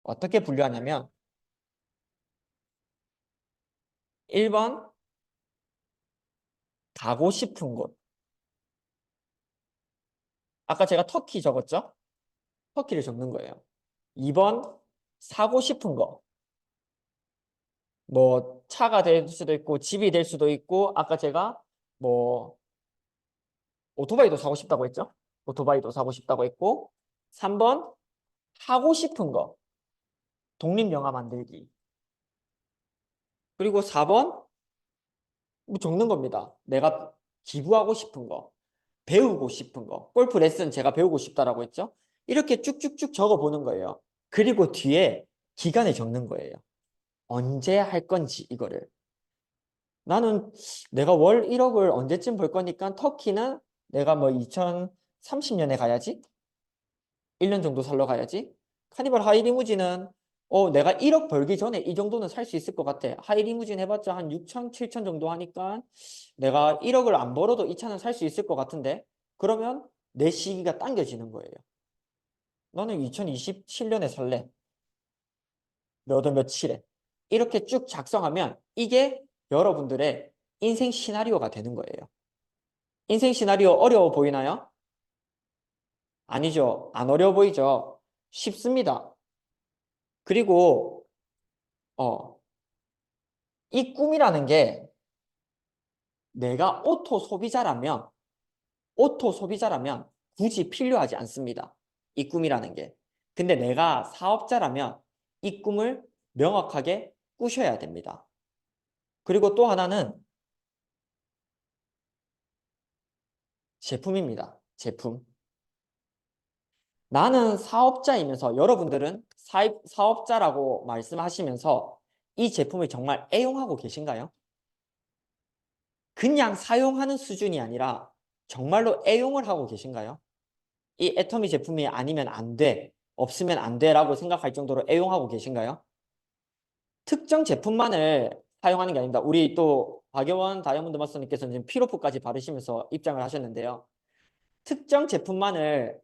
어떻게 분류하냐면 1번 가고 싶은 곳. 아까 제가 터키 적었죠? 터키를 적는 거예요. 2번 사고 싶은 거. 뭐 차가 될 수도 있고 집이 될 수도 있고 아까 제가 뭐 오토바이도 사고 싶다고 했죠? 오토바이도 사고 싶다고 했고 3번 하고 싶은 거. 독립영화 만들기. 그리고 4번 뭐 적는 겁니다. 내가 기부하고 싶은 거. 배우고 싶은 거. 골프 레슨 제가 배우고 싶다라고 했죠? 이렇게 쭉쭉쭉 적어보는 거예요. 그리고 뒤에 기간을 적는 거예요. 언제 할 건지 이거를. 나는 내가 월 1억을 언제쯤 벌 거니까 터키는 내가 뭐 2030년에 가야지. 1년 정도 살러 가야지. 카니발 하이리무진은 내가 1억 벌기 전에 이 정도는 살 수 있을 것 같아. 하이리무진 해봤자 한 6천, 7천 정도 하니까 내가 1억을 안 벌어도 이 차는 살 수 있을 것 같은데 그러면 내 시기가 당겨지는 거예요. 나는 2027년에 살래. 몇 월 며칠에. 이렇게 쭉 작성하면 이게 여러분들의 인생 시나리오가 되는 거예요. 인생 시나리오 어려워 보이나요? 아니죠. 안 어려워 보이죠? 쉽습니다. 그리고 어, 이 꿈이라는 게 내가 오토 소비자라면 굳이 필요하지 않습니다. 이 꿈이라는 게. 근데 내가 사업자라면 이 꿈을 명확하게 꾸셔야 됩니다. 그리고 또 하나는 제품입니다. 제품. 나는 사업자이면서 여러분들은 사업자라고 말씀하시면서 이 제품을 정말 애용하고 계신가요? 그냥 사용하는 수준이 아니라 정말로 애용을 하고 계신가요? 이 애터미 제품이 아니면 안 돼, 없으면 안 돼라고 생각할 정도로 애용하고 계신가요? 특정 제품만을 사용하는 게 아닙니다. 우리 또 박여원 다이아몬드 마스터님께서는 지금 피로프까지 바르시면서 입장을 하셨는데요. 특정 제품만을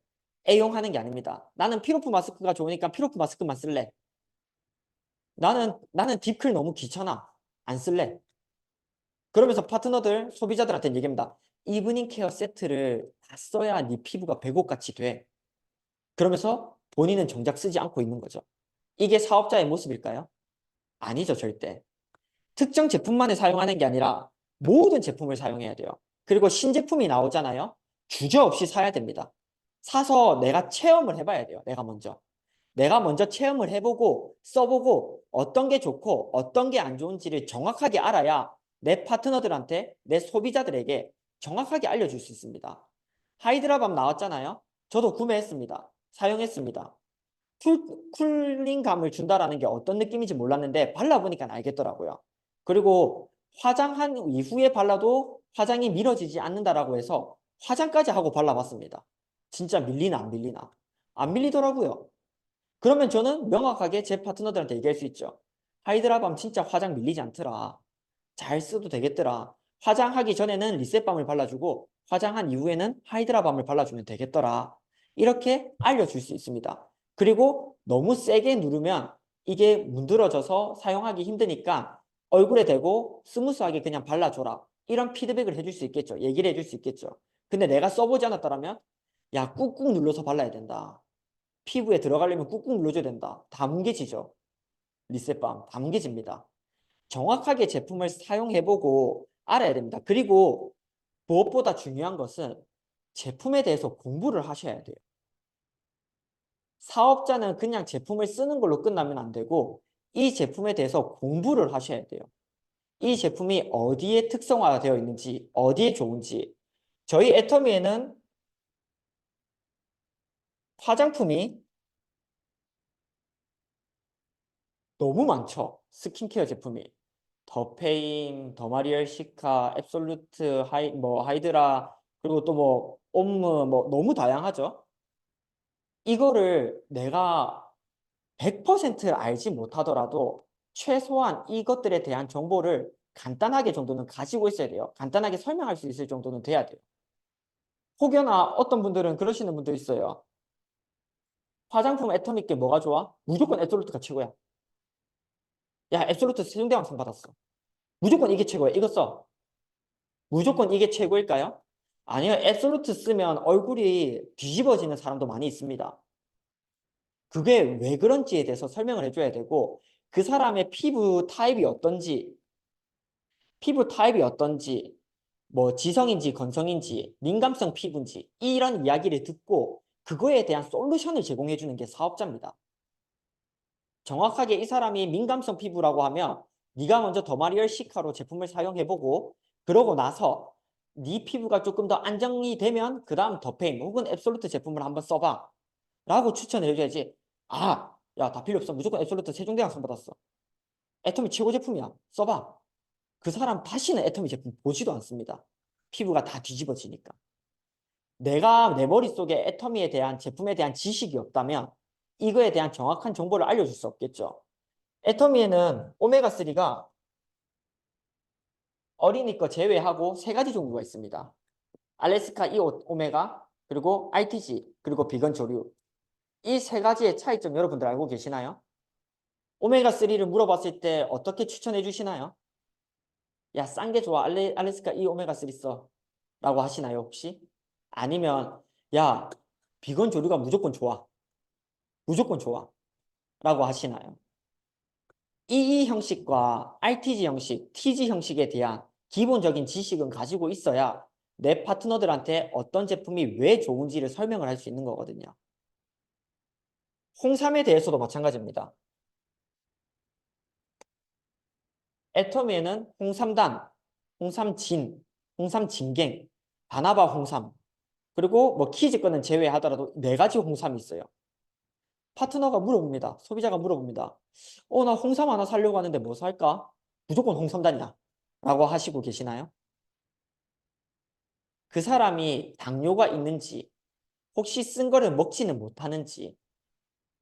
애용하는 게 아닙니다. 나는 피로프 마스크가 좋으니까 피로프 마스크만 쓸래. 나는 딥클 너무 귀찮아. 안 쓸래. 그러면서 파트너들, 소비자들한테 얘기합니다. 이브닝 케어 세트를 다 써야 네 피부가 백옥같이 돼. 그러면서 본인은 정작 쓰지 않고 있는 거죠. 이게 사업자의 모습일까요? 아니죠, 절대. 특정 제품만을 사용하는 게 아니라 모든 제품을 사용해야 돼요. 그리고 신제품이 나오잖아요. 주저없이 사야 됩니다. 사서 내가 체험을 해봐야 돼요. 내가 먼저 체험을 해보고 써보고 어떤 게 좋고 어떤 게 안 좋은지를 정확하게 알아야 내 파트너들한테 내 소비자들에게 정확하게 알려줄 수 있습니다. 하이드라밤 나왔잖아요. 저도 구매했습니다. 사용했습니다. 쿨링감을 준다라는 게 어떤 느낌인지 몰랐는데 발라보니까 알겠더라고요. 그리고 화장한 이후에 발라도 화장이 밀어지지 않는다라고 해서 화장까지 하고 발라봤습니다. 진짜 밀리나 안 밀리나. 안 밀리더라고요. 그러면 저는 명확하게 제 파트너들한테 얘기할 수 있죠. 하이드라밤 진짜 화장 밀리지 않더라. 잘 써도 되겠더라. 화장하기 전에는 리셋밤을 발라주고 화장한 이후에는 하이드라밤을 발라주면 되겠더라. 이렇게 알려줄 수 있습니다. 그리고 너무 세게 누르면 이게 문드러져서 사용하기 힘드니까 얼굴에 대고 스무스하게 그냥 발라줘라. 이런 피드백을 해줄 수 있겠죠. 얘기를 해줄 수 있겠죠. 근데 내가 써보지 않았더라면 야 꾹꾹 눌러서 발라야 된다. 피부에 들어가려면 꾹꾹 눌러줘야 된다. 다 뭉개지죠. 리셋밤 다 뭉개집니다. 정확하게 제품을 사용해보고 알아야 됩니다. 그리고 무엇보다 중요한 것은 제품에 대해서 공부를 하셔야 돼요. 사업자는 그냥 제품을 쓰는 걸로 끝나면 안 되고 이 제품에 대해서 공부를 하셔야 돼요. 이 제품이 어디에 특성화가 되어 있는지, 어디에 좋은지. 저희 애터미에는 화장품이 너무 많죠. 스킨케어 제품이. 더페인, 더마리얼 시카, 앱솔루트, 하이드라, 그리고 또 뭐, 옴무, 뭐, 너무 다양하죠. 이거를 내가 100% 알지 못하더라도 최소한 이것들에 대한 정보를 간단하게 정도는 가지고 있어야 돼요. 간단하게 설명할 수 있을 정도는 돼야 돼요. 혹여나 어떤 분들은 그러시는 분도 있어요. 화장품 애터미께 뭐가 좋아? 무조건 앱솔루트가 최고야. 야, 앱솔루트 세종대왕상 받았어. 무조건 이게 최고야. 이거 써. 무조건 이게 최고일까요? 아니요. 앱솔루트 쓰면 얼굴이 뒤집어지는 사람도 많이 있습니다. 그게 왜 그런지에 대해서 설명을 해줘야 되고 그 사람의 피부 타입이 어떤지 뭐 지성인지 건성인지 민감성 피부인지 이런 이야기를 듣고 그거에 대한 솔루션을 제공해 주는 게 사업자입니다. 정확하게 이 사람이 민감성 피부라고 하면 네가 먼저 더마리얼 시카로 제품을 사용해보고 그러고 나서 네 피부가 조금 더 안정이 되면 그 다음 더페인 혹은 앱솔루트 제품을 한번 써봐 라고 추천을 해줘야지. 아, 야, 다 필요 없어. 무조건 앱솔루트 세종대왕상 받았어. 애터미 최고 제품이야. 써봐. 그 사람 다시는 애터미 제품 보지도 않습니다. 피부가 다 뒤집어지니까. 내가 내 머릿속에 애터미에 대한 제품에 대한 지식이 없다면 이거에 대한 정확한 정보를 알려줄 수 없겠죠. 애터미에는 오메가3가 어린이 거 제외하고 세 가지 종류가 있습니다. 알래스카 이 오메가, 그리고 RTG, 그리고 비건 조류. 이 세 가지의 차이점 여러분들 알고 계시나요? 오메가3를 물어봤을 때 어떻게 추천해 주시나요? 야, 싼 게 좋아. 알래스카 이 오메가3 써. 라고 하시나요, 혹시? 아니면, 야, 비건 조류가 무조건 좋아. 무조건 좋아. 라고 하시나요? EE 형식과 RTG 형식, TG 형식에 대한 기본적인 지식은 가지고 있어야 내 파트너들한테 어떤 제품이 왜 좋은지를 설명을 할 수 있는 거거든요. 홍삼에 대해서도 마찬가지입니다. 애터미에는 홍삼단, 홍삼진, 홍삼진갱, 바나바 홍삼, 그리고 뭐 키즈 거는 제외하더라도 네 가지 홍삼이 있어요. 파트너가 물어봅니다. 소비자가 물어봅니다. 나 홍삼 하나 사려고 하는데 뭐 살까? 무조건 홍삼단이야. 라고 하시고 계시나요? 그 사람이 당뇨가 있는지, 혹시 쓴 거를 먹지는 못하는지,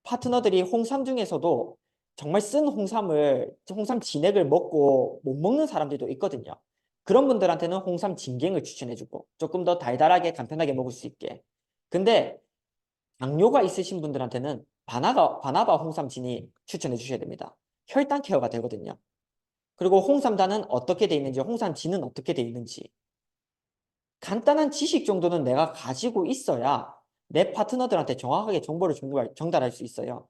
파트너들이 홍삼 중에서도 정말 쓴 홍삼 진액을 먹고 못 먹는 사람들도 있거든요. 그런 분들한테는 홍삼 진갱을 추천해주고 조금 더 달달하게 간편하게 먹을 수 있게. 근데 당뇨가 있으신 분들한테는 바나바 홍삼진이 추천해 주셔야 됩니다. 혈당 케어가 되거든요. 그리고 홍삼단은 어떻게 돼 있는지, 홍삼진은 어떻게 돼 있는지 간단한 지식 정도는 내가 가지고 있어야 내 파트너들한테 정확하게 정보를 전달할 수 있어요.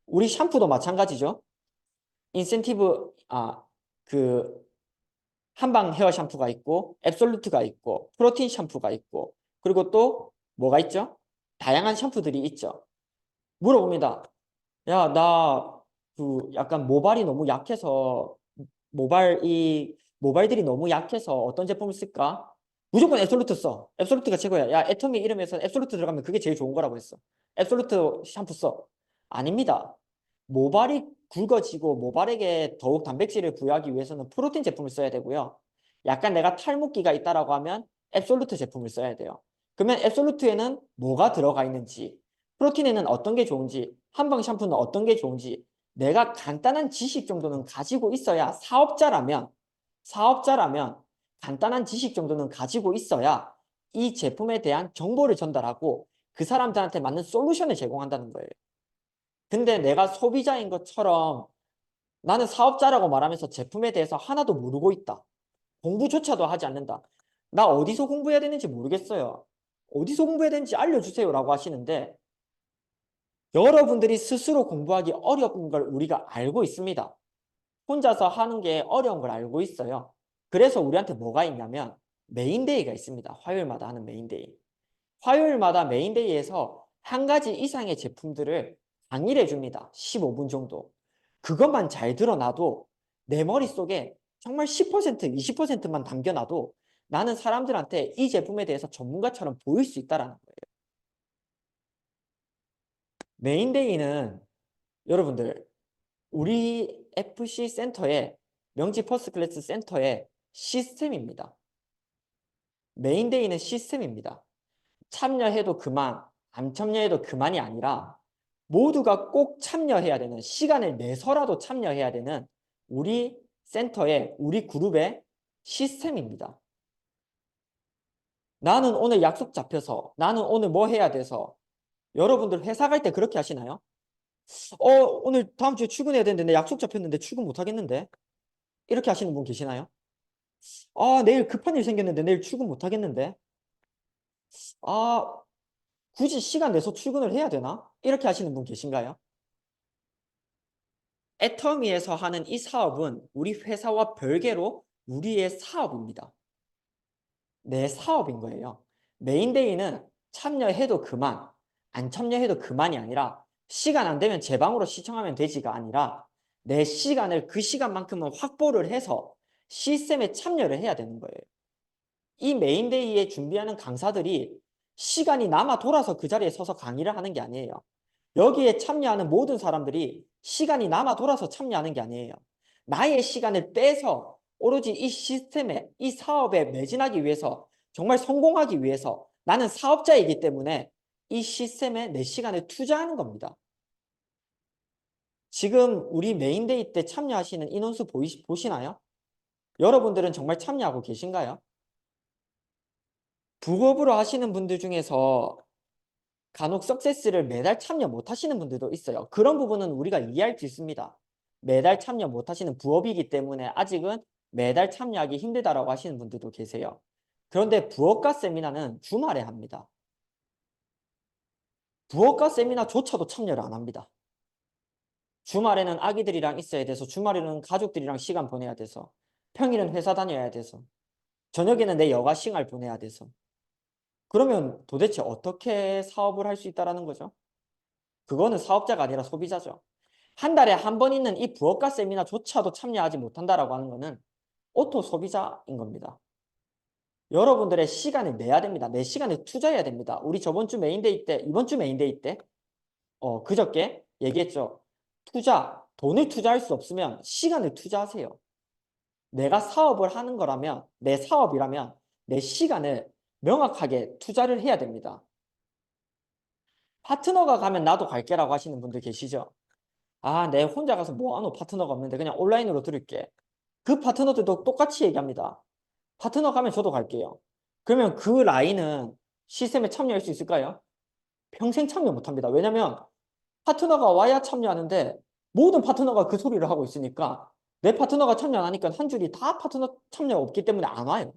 우리 샴푸도 마찬가지죠. 인센티브, 그 한방 헤어 샴푸가 있고 앱솔루트가 있고 프로틴 샴푸가 있고 그리고 또 뭐가 있죠? 다양한 샴푸들이 있죠. 물어봅니다. 야, 나 그 약간 모발이 너무 약해서 모발들이 너무 약해서 어떤 제품을 쓸까? 무조건 앱솔루트 써. 앱솔루트가 최고야. 야, 애터미 이름에서 앱솔루트 들어가면 그게 제일 좋은 거라고 했어. 앱솔루트 샴푸 써. 아닙니다. 모발이 굵어지고 모발에게 더욱 단백질을 부여하기 위해서는 프로틴 제품을 써야 되고요. 약간 내가 탈모기가 있다라고 하면 앱솔루트 제품을 써야 돼요. 그러면 앱솔루트에는 뭐가 들어가 있는지, 프로틴에는 어떤 게 좋은지, 한방 샴푸는 어떤 게 좋은지 내가 간단한 지식 정도는 가지고 있어야 사업자라면 간단한 지식 정도는 가지고 있어야 이 제품에 대한 정보를 전달하고 그 사람들한테 맞는 솔루션을 제공한다는 거예요. 근데 내가 소비자인 것처럼 나는 사업자라고 말하면서 제품에 대해서 하나도 모르고 있다. 공부조차도 하지 않는다. 나 어디서 공부해야 되는지 모르겠어요. 어디서 공부해야 되는지 알려주세요 라고 하시는데 여러분들이 스스로 공부하기 어려운 걸 우리가 알고 있습니다. 혼자서 하는 게 어려운 걸 알고 있어요. 그래서 우리한테 뭐가 있냐면 메인데이가 있습니다. 화요일마다 하는 메인데이. 화요일마다 메인데이에서 한 가지 이상의 제품들을 강의를 해줍니다. 15분 정도. 그것만 잘 들어놔도 내 머릿속에 정말 10%, 20%만 담겨놔도 나는 사람들한테 이 제품에 대해서 전문가처럼 보일 수 있다는 거예요. 메인데이는 여러분들 우리 FC 센터의 명지 퍼스트클래스 센터의 시스템입니다. 메인데이는 시스템입니다. 참여해도 그만, 안 참여해도 그만이 아니라 모두가 꼭 참여해야 되는 시간을 내서라도 참여해야 되는 우리 센터의 우리 그룹의 시스템입니다. 나는 오늘 약속 잡혀서 나는 오늘 뭐 해야 돼서 여러분들 회사 갈 때 그렇게 하시나요? 오늘 다음 주에 출근해야 되는데 내 약속 잡혔는데 출근 못 하겠는데? 이렇게 하시는 분 계시나요? 내일 급한 일 생겼는데 내일 출근 못 하겠는데? 아, 굳이 시간 내서 출근을 해야 되나? 이렇게 하시는 분 계신가요? 애터미에서 하는 이 사업은 우리 회사와 별개로 우리의 사업입니다. 내 사업인 거예요. 메인데이는 참여해도 그만, 안 참여해도 그만이 아니라 시간 안 되면 제 방으로 시청하면 되지가 아니라 내 시간을 그 시간만큼은 확보를 해서 시스템에 참여를 해야 되는 거예요. 이 메인데이에 준비하는 강사들이 시간이 남아 돌아서 그 자리에 서서 강의를 하는 게 아니에요. 여기에 참여하는 모든 사람들이 시간이 남아 돌아서 참여하는 게 아니에요. 나의 시간을 빼서 오로지 이 시스템에, 이 사업에 매진하기 위해서, 정말 성공하기 위해서 나는 사업자이기 때문에 이 시스템에 내 시간을 투자하는 겁니다. 지금 우리 메인데이 때 참여하시는 인원수 보시나요? 여러분들은 정말 참여하고 계신가요? 부업으로 하시는 분들 중에서 간혹 석세스를 매달 참여 못 하시는 분들도 있어요. 그런 부분은 우리가 이해할 수 있습니다. 매달 참여 못 하시는 부업이기 때문에 아직은 매달 참여하기 힘들다라고 하시는 분들도 계세요. 그런데 부업과 세미나는 주말에 합니다. 부업과 세미나조차도 참여를 안 합니다. 주말에는 아기들이랑 있어야 돼서, 주말에는 가족들이랑 시간 보내야 돼서, 평일은 회사 다녀야 돼서, 저녁에는 내 여가 시간을 보내야 돼서. 그러면 도대체 어떻게 사업을 할 수 있다는 거죠? 그거는 사업자가 아니라 소비자죠. 한 달에 한 번 있는 이 부업과 세미나조차도 참여하지 못한다라고 하는 거는 오토 소비자인 겁니다. 여러분들의 시간을 내야 됩니다. 내 시간을 투자해야 됩니다. 우리 저번 주 메인데이 때, 이번 주 메인데이 때, 그저께 얘기했죠. 돈을 투자할 수 없으면 시간을 투자하세요. 내가 사업을 하는 거라면, 내 사업이라면 내 시간을 명확하게 투자를 해야 됩니다. 파트너가 가면 나도 갈게라고 하시는 분들 계시죠? 내 혼자 가서 뭐하노 파트너가 없는데 그냥 온라인으로 들을게. 그 파트너들도 똑같이 얘기합니다. 파트너 가면 저도 갈게요. 그러면 그 라인은 시스템에 참여할 수 있을까요? 평생 참여 못합니다. 왜냐면 파트너가 와야 참여하는데 모든 파트너가 그 소리를 하고 있으니까 내 파트너가 참여 안 하니까 한 줄이 다 파트너 참여 없기 때문에 안 와요.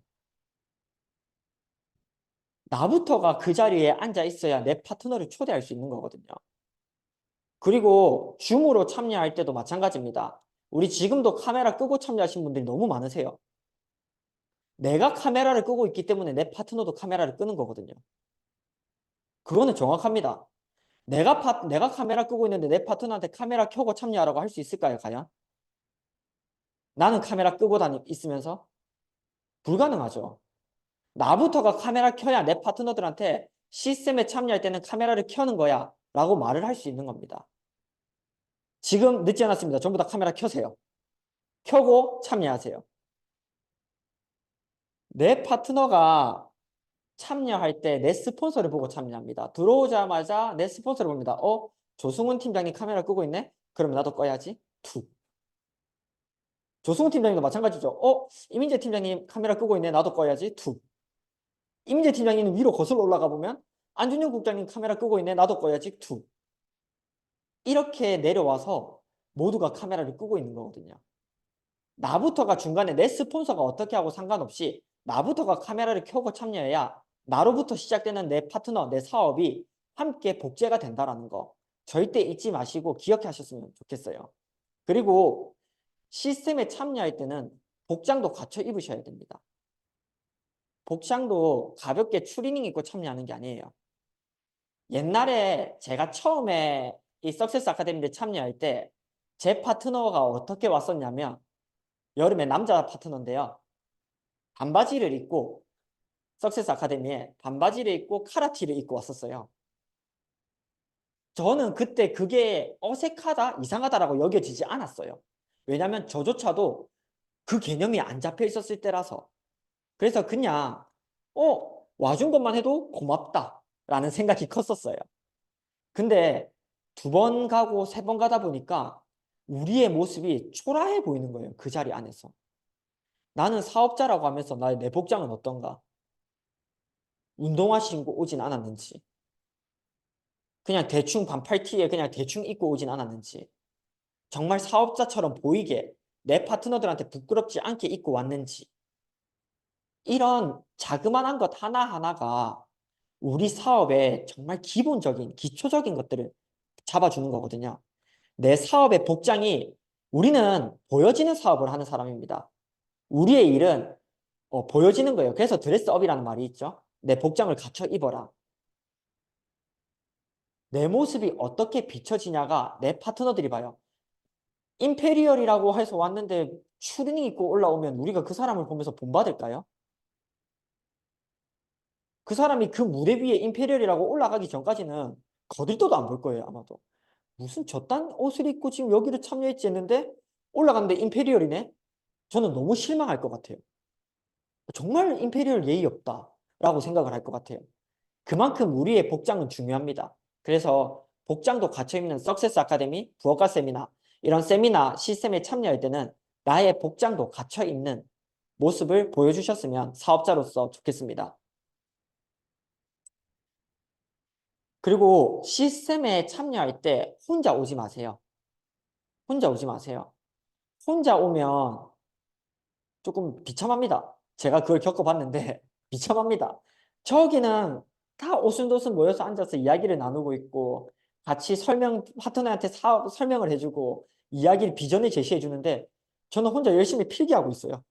나부터가 그 자리에 앉아 있어야 내 파트너를 초대할 수 있는 거거든요. 그리고 줌으로 참여할 때도 마찬가지입니다. 우리 지금도 카메라 끄고 참여하신 분들이 너무 많으세요. 내가 카메라를 끄고 있기 때문에 내 파트너도 카메라를 끄는 거거든요. 그거는 정확합니다. 내가 카메라 끄고 있는데 내 파트너한테 카메라 켜고 참여하라고 할 수 있을까요, 과연? 나는 카메라 끄고 있으면서? 불가능하죠. 나부터가 카메라 켜야 내 파트너들한테 시스템에 참여할 때는 카메라를 켜는 거야 라고 말을 할 수 있는 겁니다. 지금 늦지 않았습니다. 전부 다 카메라 켜세요. 켜고 참여하세요. 내 파트너가 참여할 때 내 스폰서를 보고 참여합니다. 들어오자마자 내 스폰서를 봅니다. 조승훈 팀장님 카메라 끄고 있네? 그러면 나도 꺼야지. 툭. 조승훈 팀장님도 마찬가지죠. 이민재 팀장님 카메라 끄고 있네? 나도 꺼야지. 툭. 이민재 팀장님은 위로 거슬러 올라가 보면 안준영 국장님 카메라 끄고 있네? 나도 꺼야지. 툭. 이렇게 내려와서 모두가 카메라를 끄고 있는 거거든요. 나부터가 중간에 내 스폰서가 어떻게 하고 상관없이 나부터가 카메라를 켜고 참여해야 나로부터 시작되는 내 파트너, 내 사업이 함께 복제가 된다는 거 절대 잊지 마시고 기억하셨으면 좋겠어요. 그리고 시스템에 참여할 때는 복장도 갖춰 입으셔야 됩니다. 복장도 가볍게 추리닝 입고 참여하는 게 아니에요. 옛날에 제가 처음에 이 석세스 아카데미에 참여할 때 제 파트너가 어떻게 왔었냐면 여름에 남자 파트너인데요. 반바지를 입고 석세스 아카데미에 반바지를 입고 카라티를 입고 왔었어요. 저는 그때 그게 어색하다, 이상하다라고 여겨지지 않았어요. 왜냐하면 저조차도 그 개념이 안 잡혀 있었을 때라서. 그래서 그냥 와준 것만 해도 고맙다라는 생각이 컸었어요. 근데 두 번 가고 세 번 가다 보니까 우리의 모습이 초라해 보이는 거예요. 그 자리 안에서. 나는 사업자라고 하면서 나의 내 복장은 어떤가? 운동화 신고 오진 않았는지. 그냥 대충 반팔티에 그냥 대충 입고 오진 않았는지, 정말 사업자처럼 보이게 내 파트너들한테 부끄럽지 않게 입고 왔는지, 이런 자그마한 것 하나하나가 우리 사업의 정말 기본적인, 기초적인 것들을 잡아주는 거거든요. 내 사업의 복장이, 우리는 보여지는 사업을 하는 사람입니다. 우리의 일은 보여지는 거예요. 그래서 드레스업이라는 말이 있죠. 내 복장을 갖춰 입어라. 내 모습이 어떻게 비춰지냐가 내 파트너들이 봐요. 임페리얼이라고 해서 왔는데 추리닝 입고 올라오면 우리가 그 사람을 보면서 본받을까요? 그 사람이 그 무대 위에 임페리얼이라고 올라가기 전까지는 거들떠도 안 볼 거예요, 아마도. 무슨 저딴 옷을 입고 지금 여기를 참여했지 했는데 올라갔는데 임페리얼이네? 저는 너무 실망할 것 같아요. 정말 임페리얼 예의 없다라고 생각을 할 것 같아요. 그만큼 우리의 복장은 중요합니다. 그래서 복장도 갖춰 입는 석세스 아카데미, 부업가 세미나, 이런 세미나 시스템에 참여할 때는 나의 복장도 갖춰 입는 모습을 보여주셨으면 사업자로서 좋겠습니다. 그리고 시스템에 참여할 때 혼자 오지 마세요. 혼자 오지 마세요. 혼자 오면 조금 비참합니다. 제가 그걸 겪어봤는데 비참합니다. 저기는 다 오순도순 모여서 앉아서 이야기를 나누고 있고 같이 파트너한테 사업 설명을 해주고 이야기를 비전을 제시해 주는데 저는 혼자 열심히 필기하고 있어요.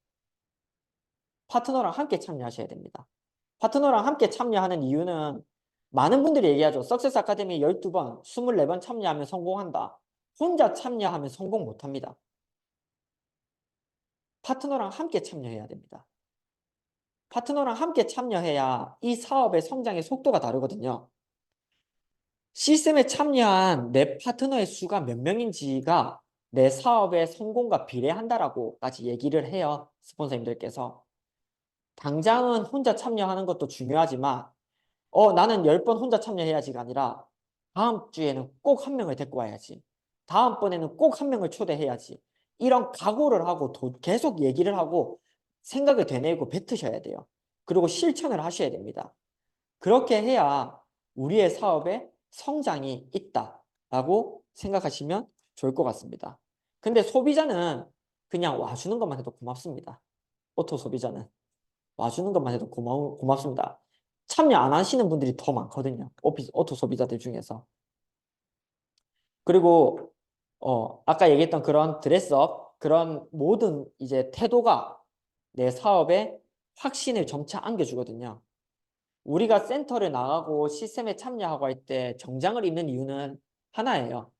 파트너랑 함께 참여하셔야 됩니다. 파트너랑 함께 참여하는 이유는 많은 분들이 얘기하죠. 석세스 아카데미 12번, 24번 참여하면 성공한다. 혼자 참여하면 성공 못합니다. 파트너랑 함께 참여해야 됩니다. 파트너랑 함께 참여해야 이 사업의 성장의 속도가 다르거든요. 시스템에 참여한 내 파트너의 수가 몇 명인지가 내 사업의 성공과 비례한다라고까지 얘기를 해요. 스폰서님들께서. 당장은 혼자 참여하는 것도 중요하지만 나는 10번 혼자 참여해야지가 아니라 다음 주에는 꼭 한 명을 데리고 와야지. 다음번에는 꼭 한 명을 초대해야지. 이런 각오를 하고 계속 얘기를 하고 생각을 되뇌고 뱉으셔야 돼요. 그리고 실천을 하셔야 됩니다. 그렇게 해야 우리의 사업에 성장이 있다라고 생각하시면 좋을 것 같습니다. 근데 소비자는 그냥 와주는 것만 해도 고맙습니다. 오토 소비자는. 와주는 것만 해도 고맙습니다. 참여 안 하시는 분들이 더 많거든요. 오토 소비자들 중에서. 그리고 아까 얘기했던 그런 드레스업, 그런 모든 이제 태도가 내 사업에 확신을 점차 안겨주거든요. 우리가 센터를 나가고 시스템에 참여하고 할 때 정장을 입는 이유는 하나예요.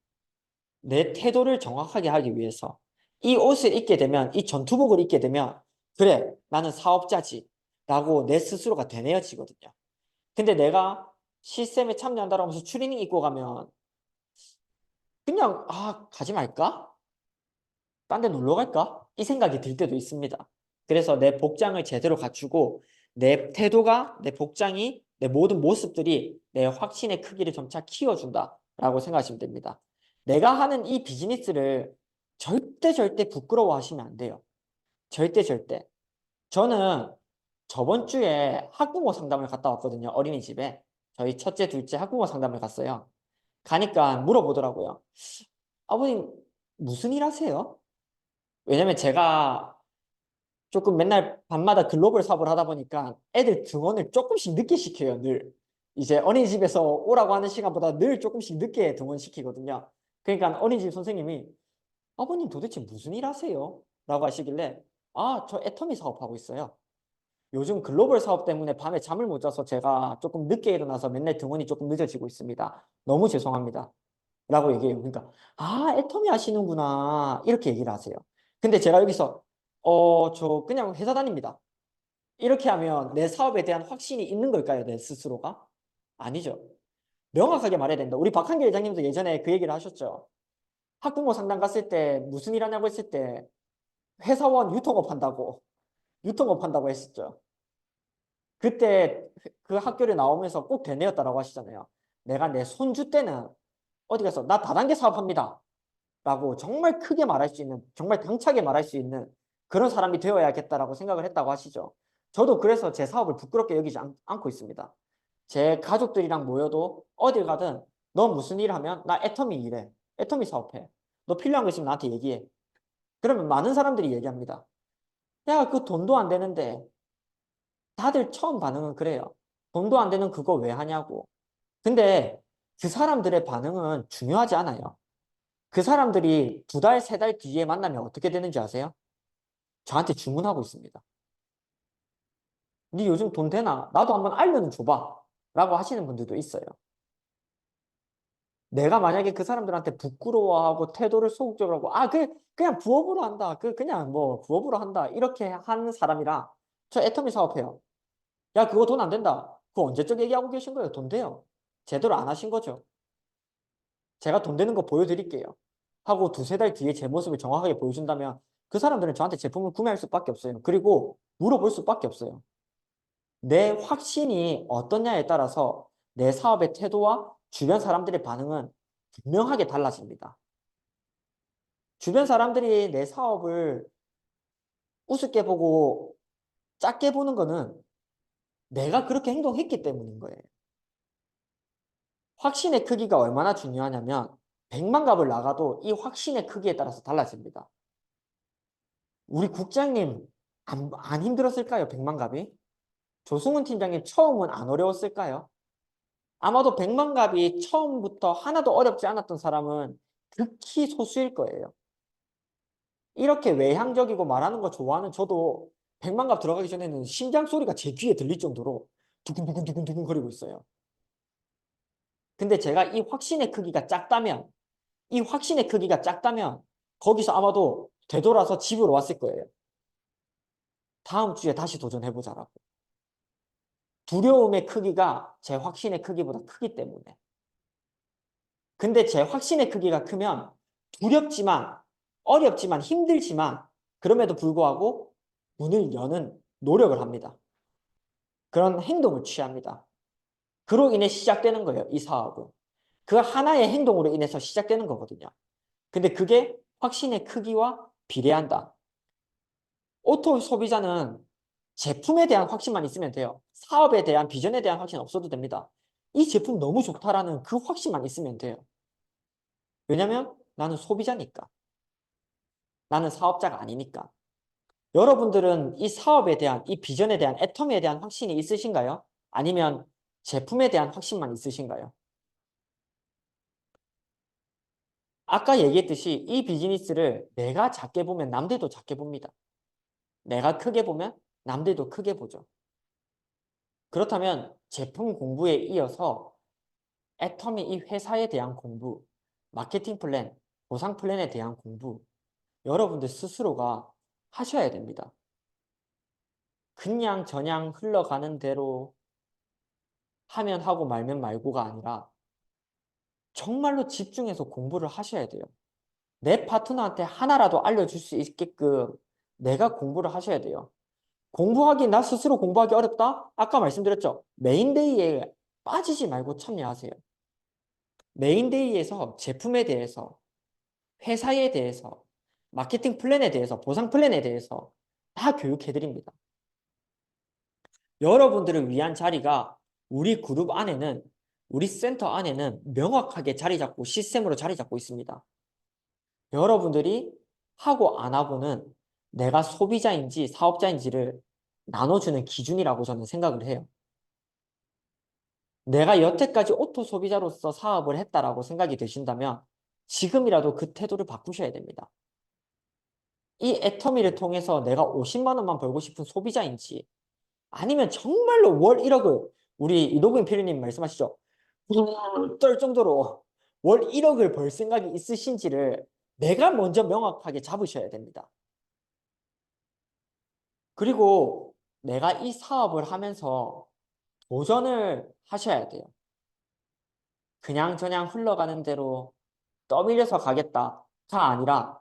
내 태도를 정확하게 하기 위해서. 이 옷을 입게 되면, 이 전투복을 입게 되면 그래, 나는 사업자지 라고 내 스스로가 되뇌어지거든요. 근데 내가 시스템에 참여한다고 하면서 추리닝 입고 가면 그냥 가지 말까? 딴 데 놀러 갈까? 이 생각이 들 때도 있습니다. 그래서 내 복장을 제대로 갖추고 내 태도가, 내 복장이, 내 모든 모습들이 내 확신의 크기를 점차 키워준다라고 생각하시면 됩니다. 내가 하는 이 비즈니스를 절대 부끄러워하시면 안 돼요. 절대. 저는 저번 주에 학부모 상담을 갔다 왔거든요. 어린이집에. 저희 첫째, 둘째 학부모 상담을 갔어요. 가니까 물어보더라고요. 아버님, 무슨 일 하세요? 왜냐면 제가 조금 맨날 밤마다 글로벌 사업을 하다 보니까 애들 등원을 조금씩 늦게 시켜요, 늘. 이제 어린이집에서 오라고 하는 시간보다 늘 조금씩 늦게 등원시키거든요. 그러니까 어린이집 선생님이 아버님 도대체 무슨 일 하세요? 라고 하시길래 저 애터미 사업하고 있어요. 요즘 글로벌 사업 때문에 밤에 잠을 못 자서 제가 조금 늦게 일어나서 맨날 등원이 조금 늦어지고 있습니다. 너무 죄송합니다. 라고 얘기해요. 그러니까 애터미 하시는구나 이렇게 얘기를 하세요. 근데 제가 여기서 저 그냥 회사 다닙니다. 이렇게 하면 내 사업에 대한 확신이 있는 걸까요? 내 스스로가? 아니죠. 명확하게 말해야 된다. 우리 박한길 회장님도 예전에 그 얘기를 하셨죠. 학부모 상담 갔을 때 무슨 일 하냐고 했을 때 회사원 유통업 한다고 했었죠. 그때 그 학교를 나오면서 꼭 되뇌었다라고 하시잖아요. 내가 내 손주 때는 어디 가서 나 다단계 사업합니다. 라고 정말 크게 말할 수 있는, 정말 당차게 말할 수 있는 그런 사람이 되어야겠다라고 생각을 했다고 하시죠. 저도 그래서 제 사업을 부끄럽게 여기지 않고 있습니다. 제 가족들이랑 모여도 어딜 가든 너 무슨 일 하면 나 애터미 일해. 애터미 사업해. 너 필요한 거 있으면 나한테 얘기해. 그러면 많은 사람들이 얘기합니다. 야, 그 돈도 안 되는데. 다들 처음 반응은 그래요. 돈도 안 되는 그거 왜 하냐고. 근데 그 사람들의 반응은 중요하지 않아요. 그 사람들이 두 달, 세 달 뒤에 만나면 어떻게 되는지 아세요? 저한테 주문하고 있습니다. 네 요즘 돈 되나? 나도 한번 알려는 줘봐. 라고 하시는 분들도 있어요. 내가 만약에 그 사람들한테 부끄러워하고 태도를 소극적으로 하고, 그냥 부업으로 한다. 그냥 뭐 부업으로 한다. 이렇게 한 사람이랑 저 애터미 사업해요. 야, 그거 돈 안 된다. 그거 언제적 얘기하고 계신 거예요? 돈 돼요. 제대로 안 하신 거죠. 제가 돈 되는 거 보여드릴게요. 하고 두세 달 뒤에 제 모습을 정확하게 보여준다면 그 사람들은 저한테 제품을 구매할 수밖에 없어요. 그리고 물어볼 수밖에 없어요. 내 확신이 어떠냐에 따라서 내 사업의 태도와 주변 사람들의 반응은 분명하게 달라집니다. 주변 사람들이 내 사업을 우습게 보고 작게 보는 거는 내가 그렇게 행동했기 때문인 거예요. 확신의 크기가 얼마나 중요하냐면 100만 값을 나가도 이 확신의 크기에 따라서 달라집니다. 우리 국장님 안 힘들었을까요? 100만 값이? 조승훈 팀장님 처음은 안 어려웠을까요? 아마도 100만 값이 처음부터 하나도 어렵지 않았던 사람은 극히 소수일 거예요. 이렇게 외향적이고 말하는 거 좋아하는 저도 100만 값 들어가기 전에는 심장 소리가 제 귀에 들릴 정도로 두근두근두근두근 거리고 있어요. 근데 제가 이 확신의 크기가 작다면 거기서 아마도 되돌아서 집으로 왔을 거예요. 다음 주에 다시 도전해보자라고. 두려움의 크기가 제 확신의 크기보다 크기 때문에. 근데 제 확신의 크기가 크면 두렵지만, 어렵지만, 힘들지만, 그럼에도 불구하고 문을 여는 노력을 합니다. 그런 행동을 취합니다. 그로 인해 시작되는 거예요, 이 사업은. 그 하나의 행동으로 인해서 시작되는 거거든요. 근데 그게 확신의 크기와 비례한다. 오토 소비자는 제품에 대한 확신만 있으면 돼요. 사업에 대한 비전에 대한 확신 없어도 됩니다. 이 제품 너무 좋다라는 그 확신만 있으면 돼요. 왜냐면 나는 소비자니까. 나는 사업자가 아니니까. 여러분들은 이 사업에 대한, 이 비전에 대한, 애터미에 대한 확신이 있으신가요? 아니면 제품에 대한 확신만 있으신가요? 아까 얘기했듯이 이 비즈니스를 내가 작게 보면 남들도 작게 봅니다. 내가 크게 보면 남들도 크게 보죠. 그렇다면 제품 공부에 이어서 애터미 이 회사에 대한 공부, 마케팅 플랜, 보상 플랜에 대한 공부, 여러분들 스스로가 하셔야 됩니다. 그냥 저냥 흘러가는 대로 하면 하고 말면 말고가 아니라 정말로 집중해서 공부를 하셔야 돼요. 내 파트너한테 하나라도 알려줄 수 있게끔 내가 공부를 하셔야 돼요. 나 스스로 공부하기 어렵다? 아까 말씀드렸죠. 메인데이에 빠지지 말고 참여하세요. 메인데이에서 제품에 대해서, 회사에 대해서, 마케팅 플랜에 대해서, 보상 플랜에 대해서 다 교육해드립니다. 여러분들을 위한 자리가 우리 그룹 안에는, 우리 센터 안에는 명확하게 자리 잡고 시스템으로 자리 잡고 있습니다. 여러분들이 하고 안 하고는 내가 소비자인지 사업자인지를 나눠주는 기준이라고 저는 생각을 해요. 내가 여태까지 오토 소비자로서 사업을 했다라고 생각이 되신다면 지금이라도 그 태도를 바꾸셔야 됩니다. 이 애터미를 통해서 내가 50만 원만 벌고 싶은 소비자인지 아니면 정말로 월 1억을 우리 이노부인 PD님 말씀하시죠. 떨 정도로 월 1억을 벌 생각이 있으신지를 내가 먼저 명확하게 잡으셔야 됩니다. 그리고 내가 이 사업을 하면서 도전을 하셔야 돼요. 그냥저냥 흘러가는 대로 떠밀려서 가겠다가 아니라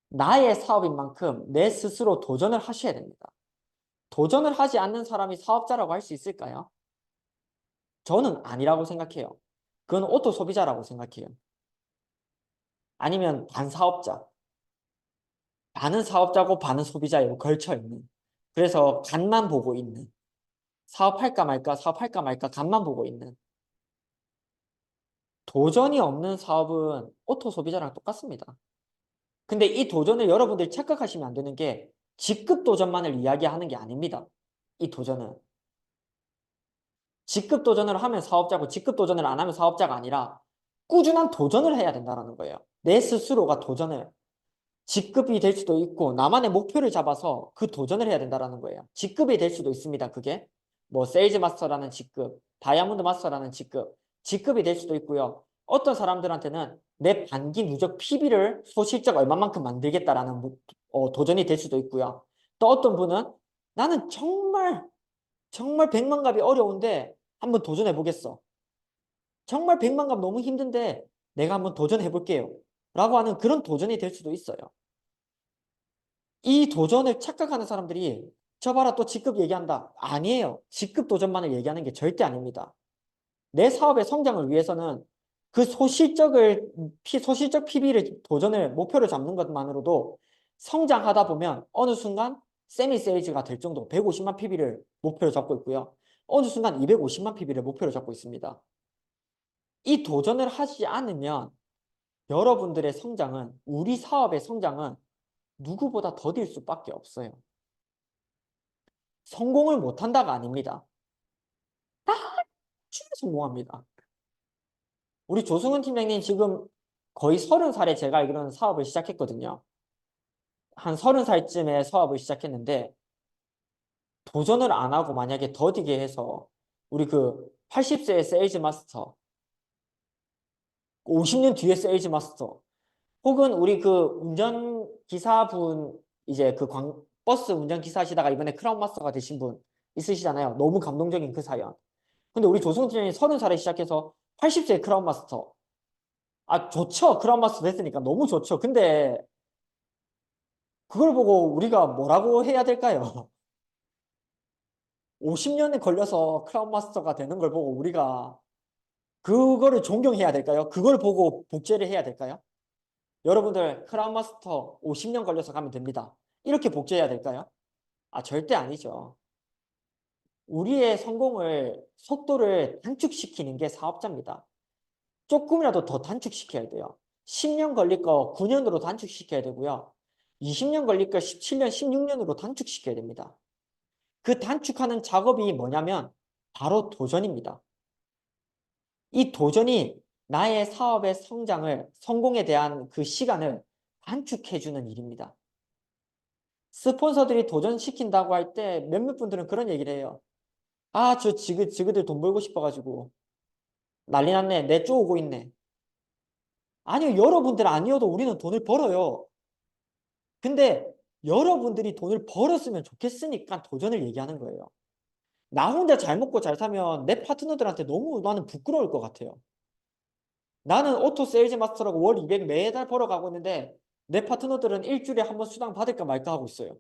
나의 사업인 만큼 내 스스로 도전을 하셔야 됩니다. 도전을 하지 않는 사람이 사업자라고 할 수 있을까요? 저는 아니라고 생각해요. 그건 오토 소비자라고 생각해요. 아니면 반사업자. 반은 사업자고 반은 소비자예요. 걸쳐있는. 그래서 간만 보고 있는. 사업할까 말까 간만 보고 있는. 도전이 없는 사업은 오토 소비자랑 똑같습니다. 근데 이 도전을 여러분들이 착각하시면 안 되는 게 직급 도전만을 이야기하는 게 아닙니다. 이 도전은. 직급 도전을 하면 사업자고 직급 도전을 안 하면 사업자가 아니라 꾸준한 도전을 해야 된다는 거예요. 내 스스로가 도전을. 직급이 될 수도 있고 나만의 목표를 잡아서 그 도전을 해야 된다는 거예요. 직급이 될 수도 있습니다. 그게 뭐 세일즈 마스터라는 직급, 다이아몬드 마스터라는 직급이 될 수도 있고요. 어떤 사람들한테는 내 반기 누적 PB를 소실적 얼마만큼 만들겠다라는 도전이 될 수도 있고요. 또 어떤 분은 나는 정말 백만갑이 어려운데 한번 도전해 보겠어. 정말 백만갑 너무 힘든데 내가 한번 도전해 볼게요. 라고 하는 그런 도전이 될 수도 있어요. 이 도전을 착각하는 사람들이 저 봐라 또 직급 얘기한다. 아니에요. 직급 도전만을 얘기하는 게 절대 아닙니다. 내 사업의 성장을 위해서는 그 소실적 PB를 도전을 목표를 잡는 것만으로도 성장하다 보면 어느 순간 세미 세일즈가 될 정도 150만 PB를 목표로 잡고 있고요. 어느 순간 250만 PB를 목표로 잡고 있습니다. 이 도전을 하지 않으면 여러분들의 성장은 우리 사업의 성장은 누구보다 더딜 수밖에 없어요. 성공을 못한다가 아닙니다. 다 성공합니다. 우리 조승은 팀장님 지금 거의 30살에 제가 알기로는 사업을 시작했거든요. 한 30살쯤에 사업을 시작했는데 도전을 안 하고 만약에 더디게 해서 우리 그 80세의 세일즈 마스터, 50년 뒤에 세일즈 마스터, 혹은 우리 그 운전기사분 이제 그 버스 운전기사 하시다가 이번에 크라운 마스터가 되신 분 있으시잖아요. 너무 감동적인 그 사연. 근데 우리 조승우 팀장님 30살에 시작해서 80세에 크라운 마스터. 아, 좋죠. 크라운 마스터 됐으니까 너무 좋죠. 근데 그걸 보고 우리가 뭐라고 해야 될까요? 50년에 걸려서 크라운 마스터가 되는 걸 보고 우리가 그거를 존경해야 될까요? 그걸 보고 복제를 해야 될까요? 여러분들 크라운 마스터 50년 걸려서 가면 됩니다. 이렇게 복제해야 될까요? 아, 절대 아니죠. 우리의 성공을 속도를 단축시키는 게 사업자입니다. 조금이라도 더 단축시켜야 돼요. 10년 걸릴 거 9년으로 단축시켜야 되고요. 20년 걸릴 거 17년, 16년으로 단축시켜야 됩니다. 그 단축하는 작업이 뭐냐면 바로 도전입니다. 이 도전이 나의 사업의 성공에 대한 그 시간을 단축해주는 일입니다. 스폰서들이 도전시킨다고 할 때 몇몇 분들은 그런 얘기를 해요. 아, 지그들 돈 벌고 싶어가지고 난리 났네. 내쫓고 있네. 아니요, 여러분들 아니어도 우리는 돈을 벌어요. 근데 여러분들이 돈을 벌었으면 좋겠으니까 도전을 얘기하는 거예요. 나 혼자 잘 먹고 잘 사면 내 파트너들한테 너무 나는 부끄러울 것 같아요. 나는 오토 세일즈 마스터라고 월 200 매달 벌어가고 있는데 내 파트너들은 일주일에 한 번 수당 받을까 말까 하고 있어요.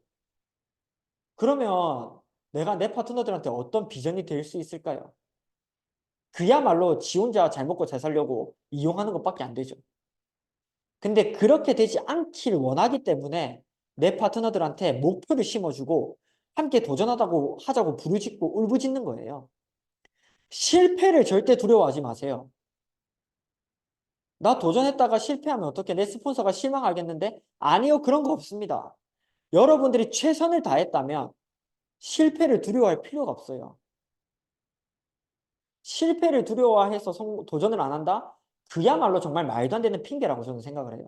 그러면 내가 내 파트너들한테 어떤 비전이 될 수 있을까요? 그야말로 지 혼자 잘 먹고 잘 살려고 이용하는 것밖에 안 되죠. 근데 그렇게 되지 않길 원하기 때문에 내 파트너들한테 목표를 심어주고 함께 도전하자고 하자고 부르짖고 울부짖는 거예요. 실패를 절대 두려워하지 마세요. 나 도전했다가 실패하면 어떻게 내 스폰서가 실망하겠는데? 아니요, 그런 거 없습니다. 여러분들이 최선을 다했다면 실패를 두려워할 필요가 없어요. 실패를 두려워해서 도전을 안 한다? 그야말로 정말 말도 안 되는 핑계라고 저는 생각을 해요.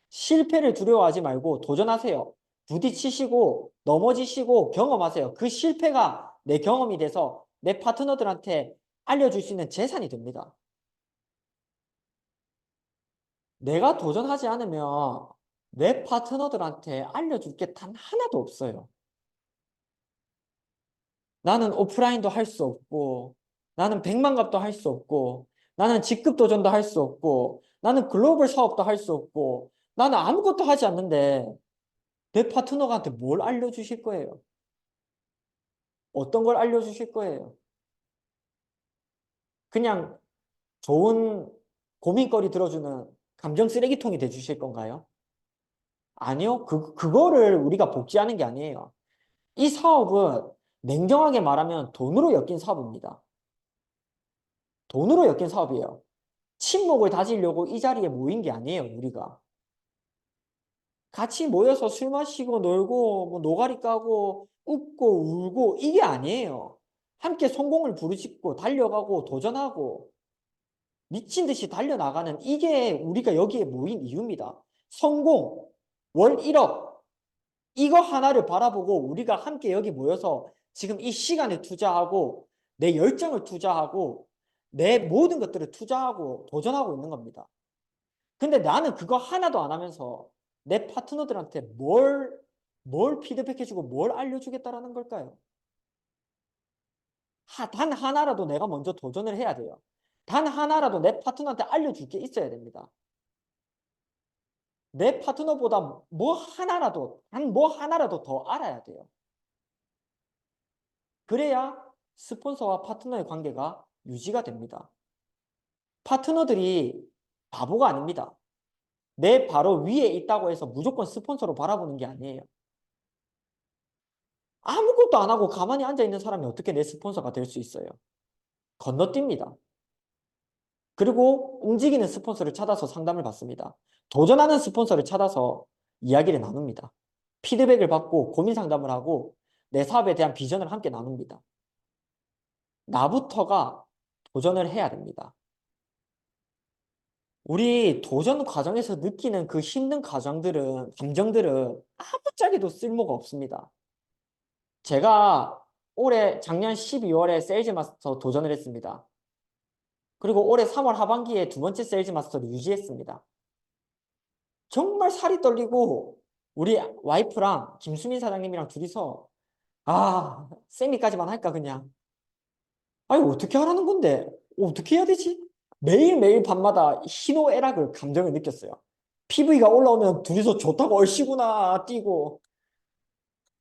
실패를 두려워하지 말고 도전하세요. 부딪히시고 넘어지시고 경험하세요. 그 실패가 내 경험이 돼서 내 파트너들한테 알려줄 수 있는 재산이 됩니다. 내가 도전하지 않으면 내 파트너들한테 알려줄 게 단 하나도 없어요. 나는 오프라인도 할 수 없고, 나는 백만갑도 할 수 없고, 나는 직급 도전도 할 수 없고, 나는 글로벌 사업도 할 수 없고, 나는 아무것도 하지 않는데 내 파트너한테 뭘 알려주실 거예요? 어떤 걸 알려주실 거예요? 그냥 좋은 고민거리 들어주는 감정 쓰레기통이 돼주실 건가요? 아니요. 그거를 우리가 복지하는 게 아니에요. 이 사업은 냉정하게 말하면 돈으로 엮인 사업입니다. 돈으로 엮인 사업이에요. 친목을 다지려고 이 자리에 모인 게 아니에요, 우리가. 같이 모여서 술 마시고 놀고 뭐 노가리 까고 웃고 울고 이게 아니에요. 함께 성공을 부르짖고 달려가고 도전하고 미친 듯이 달려나가는 이게 우리가 여기에 모인 이유입니다. 성공, 월 1억 이거 하나를 바라보고 우리가 함께 여기 모여서 지금 이 시간을 투자하고 내 열정을 투자하고 내 모든 것들을 투자하고 도전하고 있는 겁니다. 근데 나는 그거 하나도 안 하면서 내 파트너들한테 뭘 피드백해주고 뭘 알려주겠다라는 걸까요? 단 하나라도 내가 먼저 도전을 해야 돼요. 단 하나라도 내 파트너한테 알려줄 게 있어야 됩니다. 내 파트너보다 단 뭐 하나라도 더 알아야 돼요. 그래야 스폰서와 파트너의 관계가 유지가 됩니다. 파트너들이 바보가 아닙니다. 내 바로 위에 있다고 해서 무조건 스폰서로 바라보는 게 아니에요. 아무것도 안 하고 가만히 앉아있는 사람이 어떻게 내 스폰서가 될 수 있어요? 건너뜁니다. 그리고 움직이는 스폰서를 찾아서 상담을 받습니다. 도전하는 스폰서를 찾아서 이야기를 나눕니다. 피드백을 받고 고민 상담을 하고 내 사업에 대한 비전을 함께 나눕니다. 나부터가 도전을 해야 됩니다. 우리 도전 과정에서 느끼는 그 힘든 감정들은 아무짝에도 쓸모가 없습니다. 제가 작년 12월에 세일즈 마스터 도전을 했습니다. 그리고 올해 3월 하반기에 두 번째 세일즈 마스터를 유지했습니다. 정말 살이 떨리고 우리 와이프랑 김수민 사장님이랑 둘이서 세미까지만 할까 그냥. 아니 어떻게 하라는 건데? 어떻게 해야 되지? 매일매일 밤마다 희노애락을 감정을 느꼈어요. PV가 올라오면 둘이서 좋다고 얼씨구나 뛰고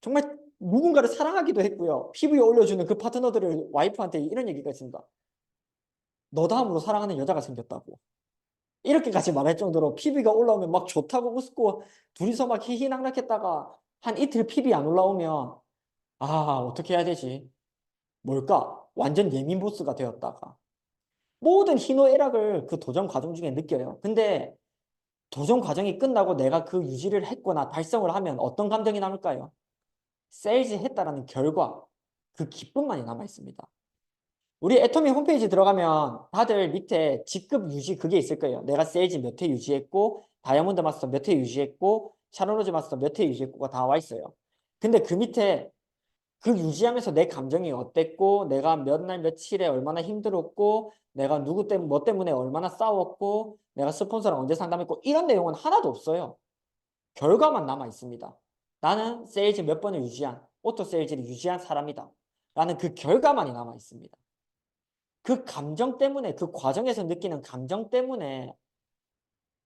정말 누군가를 사랑하기도 했고요. PV에 올려주는 그 파트너들을 와이프한테 이런 얘기가 있습니다. 너 다음으로 사랑하는 여자가 생겼다고. 이렇게까지 말할 정도로 PV가 올라오면 막 좋다고 웃고 둘이서 막 희희낙낙했다가 한 이틀 PV 안 올라오면 어떻게 해야 되지? 뭘까? 완전 예민 보스가 되었다가 모든 희노애락을 그 도전 과정 중에 느껴요. 근데 도전 과정이 끝나고 내가 그 유지를 했거나 달성을 하면 어떤 감정이 남을까요? 세일즈 했다라는 결과, 그 기쁨만이 남아 있습니다. 우리 애터미 홈페이지 들어가면 다들 밑에 직급 유지 그게 있을 거예요. 내가 세일즈 몇 회 유지했고 다이아몬드 마스터 몇 회 유지했고 샤론로즈 마스터 몇 회 유지했고가 다 와 있어요. 근데 그 밑에 그 유지하면서 내 감정이 어땠고 내가 몇 날 며칠에 얼마나 힘들었고 내가 뭐 때문에 얼마나 싸웠고 내가 스폰서랑 언제 상담했고 이런 내용은 하나도 없어요. 결과만 남아 있습니다. 나는 세일즈 몇 번을 유지한 오토 세일즈를 유지한 사람이다. 라는 그 결과만이 남아 있습니다. 그 감정 때문에 그 과정에서 느끼는 감정 때문에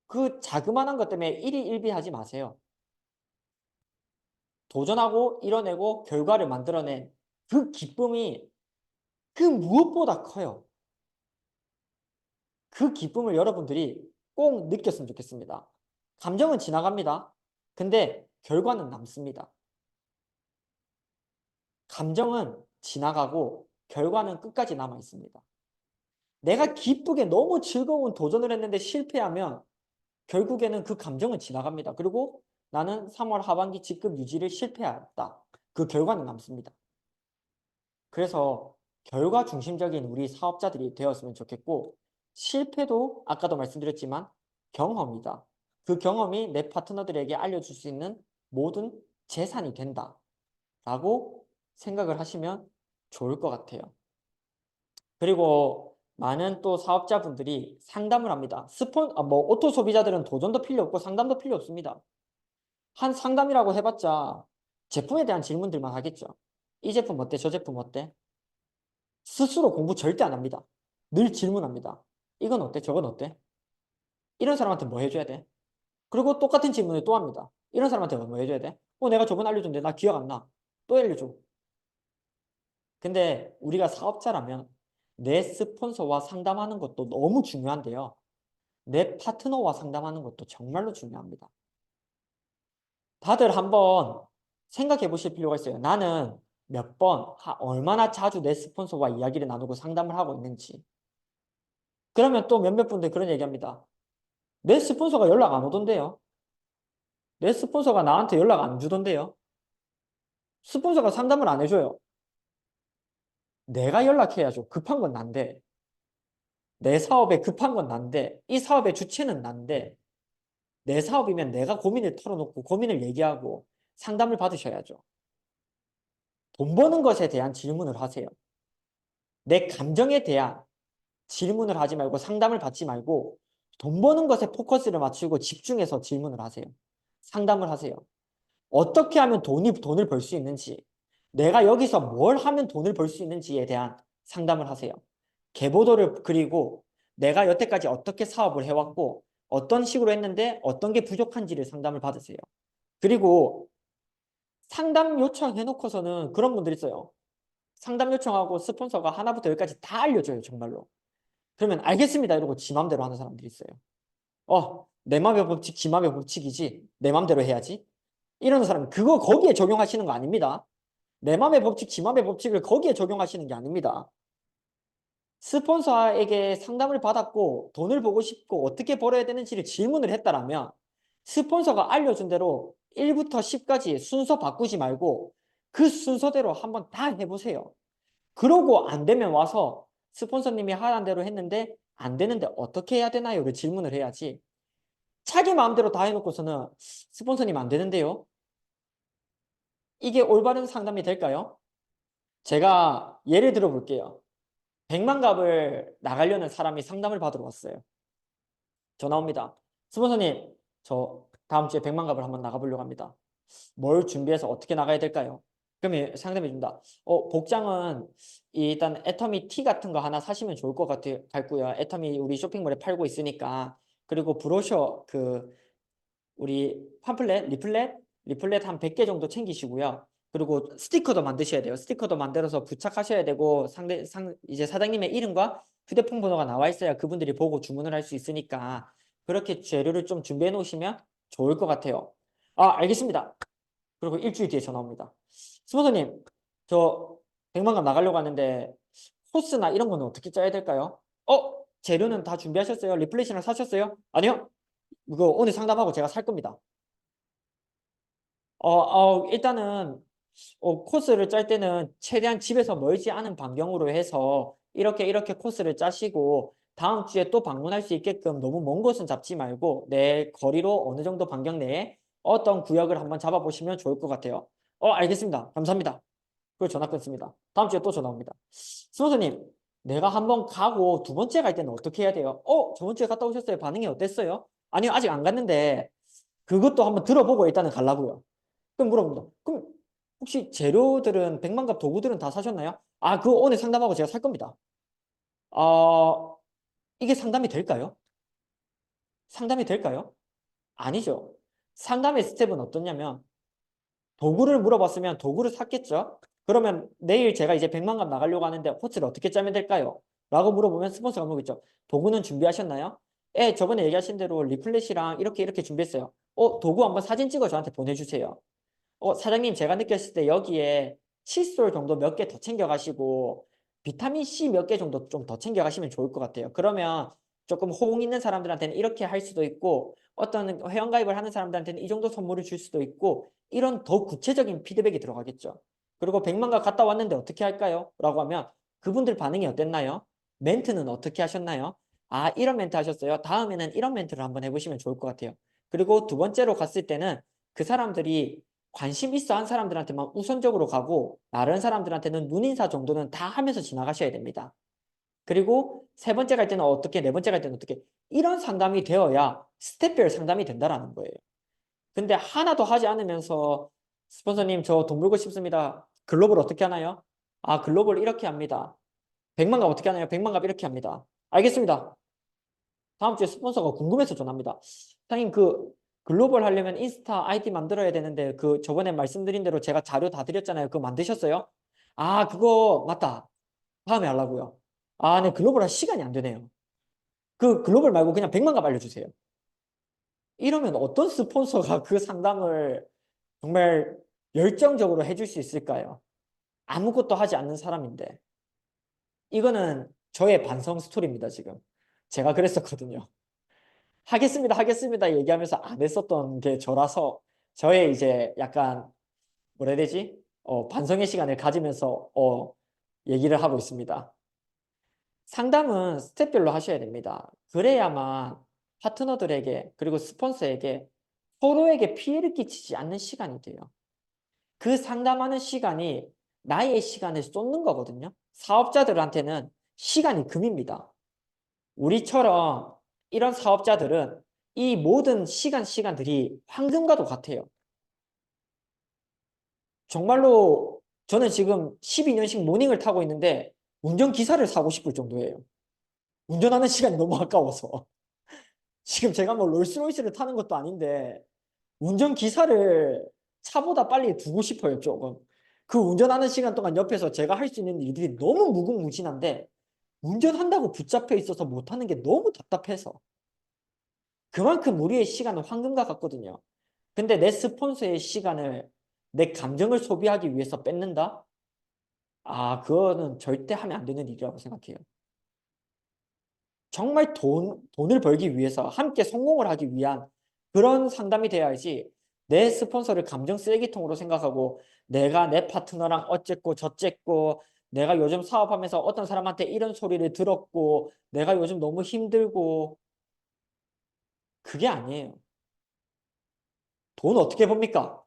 그 자그마한 것 때문에 일희일비하지 마세요. 도전하고 이뤄내고 결과를 만들어낸 그 기쁨이 그 무엇보다 커요. 그 기쁨을 여러분들이 꼭 느꼈으면 좋겠습니다. 감정은 지나갑니다. 근데 결과는 남습니다. 감정은 지나가고 결과는 끝까지 남아 있습니다. 내가 기쁘게 너무 즐거운 도전을 했는데 실패하면 결국에는 그 감정은 지나갑니다. 그리고 나는 3월 하반기 직급 유지를 실패했다. 그 결과는 남습니다. 그래서 결과 중심적인 우리 사업자들이 되었으면 좋겠고 실패도 아까도 말씀드렸지만 경험이다. 그 경험이 내 파트너들에게 알려줄 수 있는 모든 재산이 된다. 라고 생각을 하시면 좋을 것 같아요. 그리고 많은 또 사업자분들이 상담을 합니다. 오토 소비자들은 도전도 필요 없고 상담도 필요 없습니다. 한 상담이라고 해봤자 제품에 대한 질문들만 하겠죠. 이 제품 어때? 저 제품 어때? 스스로 공부 절대 안 합니다. 늘 질문합니다. 이건 어때? 저건 어때? 이런 사람한테 뭐 해줘야 돼? 그리고 똑같은 질문을 또 합니다. 이런 사람한테 뭐 해줘야 돼? 내가 저번 알려줬는데 나 기억 안 나. 또 알려줘. 근데 우리가 사업자라면 내 스폰서와 상담하는 것도 너무 중요한데요. 내 파트너와 상담하는 것도 정말로 중요합니다. 다들 한번 생각해 보실 필요가 있어요. 나는 얼마나 자주 내 스폰서와 이야기를 나누고 상담을 하고 있는지. 그러면 또 몇몇 분들 그런 얘기합니다. 내 스폰서가 연락 안 오던데요. 내 스폰서가 나한테 연락 안 주던데요. 스폰서가 상담을 안 해줘요. 내가 연락해야죠. 급한 건 난데. 내 사업에 급한 건 난데. 이 사업의 주체는 난데. 내 사업이면 내가 고민을 털어놓고 고민을 얘기하고 상담을 받으셔야죠. 돈 버는 것에 대한 질문을 하세요. 내 감정에 대한 질문을 하지 말고 상담을 받지 말고 돈 버는 것에 포커스를 맞추고 집중해서 질문을 하세요. 상담을 하세요. 어떻게 하면 돈을 벌 수 있는지, 내가 여기서 뭘 하면 돈을 벌 수 있는지에 대한 상담을 하세요. 계보도를 그리고 내가 여태까지 어떻게 사업을 해왔고 어떤 식으로 했는데 어떤 게 부족한지를 상담을 받으세요. 그리고 상담 요청해놓고서는 그런 분들 있어요. 상담 요청하고 스폰서가 하나부터 열까지 다 알려줘요, 정말로. 그러면 알겠습니다 이러고 지 맘대로 하는 사람들이 있어요. 내 맘의 법칙, 지 맘의 법칙이지. 내 맘대로 해야지. 이러는 사람은 그거 거기에 적용하시는 거 아닙니다. 내 맘의 법칙, 지 맘의 법칙을 거기에 적용하시는 게 아닙니다. 스폰서에게 상담을 받았고 돈을 보고 싶고 어떻게 벌어야 되는지를 질문을 했다라면 스폰서가 알려준 대로 1부터 10까지 순서 바꾸지 말고 그 순서대로 한번 다 해보세요. 그러고 안 되면 와서 스폰서님이 하라는 대로 했는데 안 되는데 어떻게 해야 되나요?를 질문을 해야지. 자기 마음대로 다 해놓고서는 스폰서님 안 되는데요. 이게 올바른 상담이 될까요? 제가 예를 들어 볼게요. 100만 값을 나가려는 사람이 상담을 받으러 왔어요. 전화 옵니다. 스폰서님, 저 다음 주에 100만 값을 한번 나가보려고 합니다. 뭘 준비해서 어떻게 나가야 될까요? 그러면 상담해 줍니다. 복장은 일단 애터미 티 같은 거 하나 사시면 좋을 것 같고요. 애터미 우리 쇼핑몰에 팔고 있으니까. 그리고 브로셔 우리 리플렛 한 100개 정도 챙기시고요. 그리고 스티커도 만드셔야 돼요. 스티커도 만들어서 부착하셔야 되고 이제 사장님의 이름과 휴대폰 번호가 나와 있어야 그분들이 보고 주문을 할 수 있으니까 그렇게 재료를 좀 준비해 놓으시면 좋을 것 같아요. 알겠습니다. 그리고 일주일 뒤에 전화 옵니다. 스폰서님, 저 100만 원 나가려고 하는데 코스나 이런 거는 어떻게 짜야 될까요? 재료는 다 준비하셨어요? 리플렛이랑 사셨어요? 아니요. 이거 오늘 상담하고 제가 살 겁니다. 일단은 코스를 짤 때는 최대한 집에서 멀지 않은 반경으로 해서 이렇게 코스를 짜시고 다음 주에 또 방문할 수 있게끔 너무 먼 곳은 잡지 말고 내 거리로 어느 정도 반경 내에 어떤 구역을 한번 잡아보시면 좋을 것 같아요. 알겠습니다. 감사합니다. 그리고 전화 끊습니다. 다음 주에 또 전화 옵니다. 스폰서님, 내가 한번 가고 두 번째 갈 때는 어떻게 해야 돼요? 저번 주에 갔다 오셨어요? 반응이 어땠어요? 아니요, 아직 안 갔는데 그것도 한번 들어보고 일단은 가려고요. 그럼 물어봅니다. 그럼 혹시 재료들은 100만 값 도구들은 다 사셨나요? 그거 오늘 상담하고 제가 살 겁니다. 이게 상담이 될까요? 상담이 될까요? 아니죠. 상담의 스텝은 어떠냐면 도구를 물어봤으면 도구를 샀겠죠? 그러면 내일 제가 이제 100만 값 나가려고 하는데 코스를 어떻게 짜면 될까요? 라고 물어보면 스폰서가 물어보겠죠. 도구는 준비하셨나요? 저번에 얘기하신 대로 리플렛이랑 이렇게 준비했어요. 도구 한번 사진 찍어 저한테 보내주세요. 사장님, 제가 느꼈을 때 여기에 칫솔 정도 몇 개 더 챙겨가시고 비타민 C 몇 개 정도 좀 더 챙겨가시면 좋을 것 같아요. 그러면 조금 호응 있는 사람들한테는 이렇게 할 수도 있고 어떤 회원가입을 하는 사람들한테는 이 정도 선물을 줄 수도 있고 이런 더 구체적인 피드백이 들어가겠죠. 그리고 100만가 갔다 왔는데 어떻게 할까요? 라고 하면 그분들 반응이 어땠나요? 멘트는 어떻게 하셨나요? 이런 멘트 하셨어요. 다음에는 이런 멘트를 한번 해보시면 좋을 것 같아요. 그리고 두 번째로 갔을 때는 그 사람들이 관심 있어 한 사람들한테만 우선적으로 가고 다른 사람들한테는 눈인사 정도는 다 하면서 지나가셔야 됩니다. 그리고 세 번째 갈 때는 어떻게, 네 번째 갈 때는 어떻게 이런 상담이 되어야 스텝별 상담이 된다라는 거예요. 근데 하나도 하지 않으면서 스폰서님 저 돈 벌고 싶습니다. 글로벌 어떻게 하나요? 글로벌 이렇게 합니다. 100만 값 어떻게 하나요? 100만 값 이렇게 합니다. 알겠습니다. 다음 주에 스폰서가 궁금해서 전화합니다. 사장님 그 글로벌 하려면 인스타 아이디 만들어야 되는데 그 저번에 말씀드린 대로 제가 자료 다 드렸잖아요. 그거 만드셨어요? 그거 맞다. 다음에 하려고요. 네, 글로벌 할 시간이 안 되네요. 그 글로벌 말고 그냥 100만 값 알려주세요. 이러면 어떤 스폰서가 그 상담을 정말 열정적으로 해줄 수 있을까요? 아무것도 하지 않는 사람인데. 이거는 저의 반성 스토리입니다, 지금. 제가 그랬었거든요. 하겠습니다, 하겠습니다 얘기하면서 안 했었던 게 저라서 저의 이제 약간 뭐라 해야 되지? 반성의 시간을 가지면서 얘기를 하고 있습니다. 상담은 스텝별로 하셔야 됩니다. 그래야만 파트너들에게 그리고 스폰서에게 서로에게 피해를 끼치지 않는 시간이 돼요. 그 상담하는 시간이 나의 시간을 쏟는 거거든요. 사업자들한테는 시간이 금입니다. 우리처럼 이런 사업자들은 이 모든 시간들이 황금과도 같아요. 정말로 저는 지금 12년씩 모닝을 타고 있는데 운전기사를 사고 싶을 정도예요. 운전하는 시간이 너무 아까워서. 지금 제가 뭐 롤스로이스를 타는 것도 아닌데 운전기사를 차보다 빨리 두고 싶어요, 조금. 그 운전하는 시간 동안 옆에서 제가 할 수 있는 일들이 너무 무궁무진한데 운전한다고 붙잡혀 있어서 못하는 게 너무 답답해서. 그만큼 우리의 시간은 황금과 같거든요. 근데 내 스폰서의 시간을 내 감정을 소비하기 위해서 뺏는다? 그거는 절대 하면 안 되는 일이라고 생각해요. 정말 돈을 벌기 위해서 함께 성공을 하기 위한 그런 상담이 돼야지 내 스폰서를 감정 쓰레기통으로 생각하고 내가 내 파트너랑 어쨌고 저쨌고 내가 요즘 사업하면서 어떤 사람한테 이런 소리를 들었고 내가 요즘 너무 힘들고 그게 아니에요. 돈 어떻게 법니까?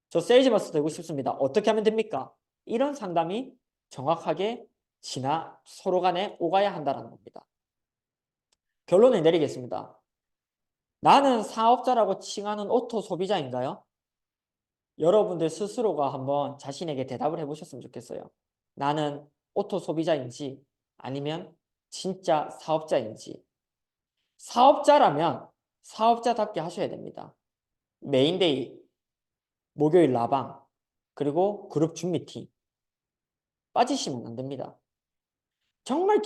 저 세일즈마스터 되고 싶습니다. 어떻게 하면 됩니까? 이런 상담이 정확하게 서로 간에 오가야 한다는 겁니다. 결론을 내리겠습니다. 나는 사업자라고 칭하는 오토 소비자인가요? 여러분들 스스로가 한번 자신에게 대답을 해보셨으면 좋겠어요. 나는 오토 소비자인지 아니면 진짜 사업자인지. 사업자라면 사업자답게 하셔야 됩니다. 메인데이, 목요일 라방, 그리고 그룹 줌 미팅. 빠지시면 안 됩니다. 정말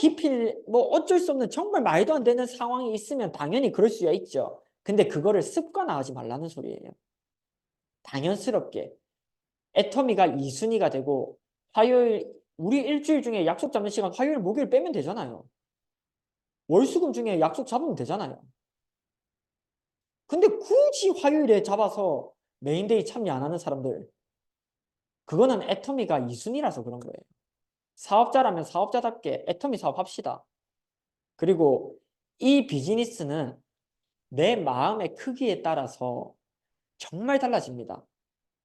뭐 어쩔 수 없는 정말 말도 안 되는 상황이 있으면 당연히 그럴 수야 있죠. 근데 그거를 습관화하지 말라는 소리예요. 당연스럽게. 애터미가 2순위가 되고 우리 일주일 중에 약속 잡는 시간 화요일, 목요일 빼면 되잖아요. 월수금 중에 약속 잡으면 되잖아요. 근데 굳이 화요일에 잡아서 메인데이 참여 안 하는 사람들, 그거는 애터미가 2순위라서 그런 거예요. 사업자라면 사업자답게 애터미 사업 합시다. 그리고 이 비즈니스는 내 마음의 크기에 따라서 정말 달라집니다.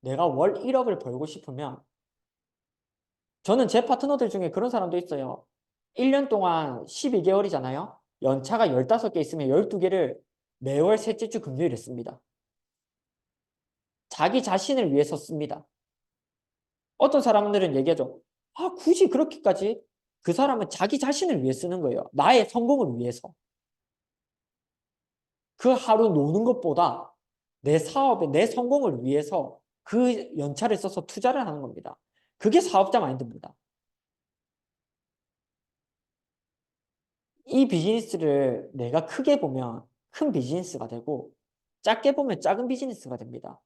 내가 월 1억을 벌고 싶으면 저는 제 파트너들 중에 그런 사람도 있어요. 1년 동안 12개월이잖아요. 연차가 15개 있으면 12개를 매월 셋째 주 금요일에 씁니다. 자기 자신을 위해서 씁니다. 어떤 사람들은 얘기하죠. 굳이 그렇게까지? 그 사람은 자기 자신을 위해 쓰는 거예요. 나의 성공을 위해서. 그 하루 노는 것보다 내 사업에 내 성공을 위해서 그 연차를 써서 투자를 하는 겁니다. 그게 사업자 마인드입니다. 이 비즈니스를 내가 크게 보면 큰 비즈니스가 되고 작게 보면 작은 비즈니스가 됩니다.